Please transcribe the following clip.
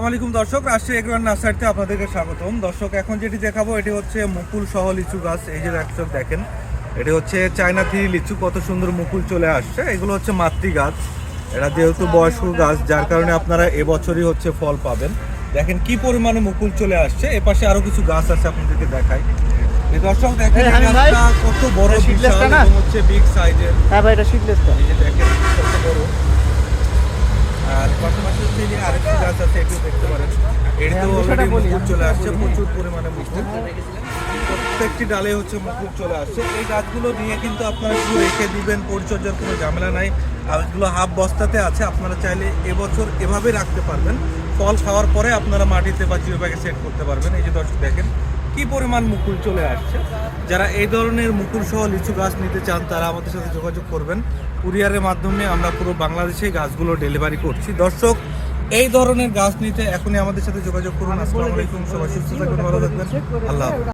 আসসালামু আলাইকুম দর্শক, রাজশাহী এগ্রোয়ার নার্সারিতে আপনাদেরকে স্বাগতম। দর্শক, এখন যেটি দেখাবো এটি হচ্ছে মুকুল সহ লিচু গাছ। এই যে দর্শক দেখেন, এটি হচ্ছে চায়না থ্রি লিচু। কত সুন্দর মুকুল চলে আসছে। এগুলো হচ্ছে মাতৃ গাছ। এরা যেহেতু বয়স্ক গাছ, যার কারণে আপনারা এবছরই হচ্ছে ফল পাবেন। দেখেন কি পরিমাণে মুকুল চলে আসছে। এপাশে আরো কিছু গাছ আছে, আপনাদেরকে দেখাই। এই দর্শক দেখেন গাছটা কত বড়, বিশাল এবং হচ্ছে বিগ সাইজের। হ্যাঁ ভাই, এটা সিডলেসটা। এই যে দেখেন কত বড়। আর পাশাপাশি হচ্ছে যে আরেকটি গাছ আছে, একটু দেখতে পারেন। এটাতেও অলরেডি মুকুল চলে আসছে, প্রচুর পরিমাণে মুকুল। প্রত্যেকটি ডালে হচ্ছে মুকুল চলে আসছে। এই গাছগুলো নিয়ে কিন্তু আপনারা শুধু রেখে দিবেন, পরিচর্যার কোনো ঝামেলা নাই। আর এগুলো হাফ বস্তাতে আছে, আপনারা চাইলে এবছর এভাবে রাখতে পারবেন। ফল খাওয়ার পরে আপনারা মাটিতে বা জিও ব্যাগে সেট করতে পারবেন। এই যে দর্শক দেখেন কি পরিমাণ মুকুল চলে আসছে। যারা এই ধরনের মুকুল সহ লিচু গাছ নিতে চান তারা আমাদের সাথে যোগাযোগ করবেন। কুরিয়ারের মাধ্যমে আমরা পুরো বাংলাদেশে গাছগুলো ডেলিভারি করছি। দর্শক, এই ধরনের গাছ নিতে এখনই আমাদের সাথে যোগাযোগ করুন। আসসালামু আলাইকুম, সবাই সুস্থ থাকবেন, ভালো থাকবেন, আল্লাহ হাফেজ।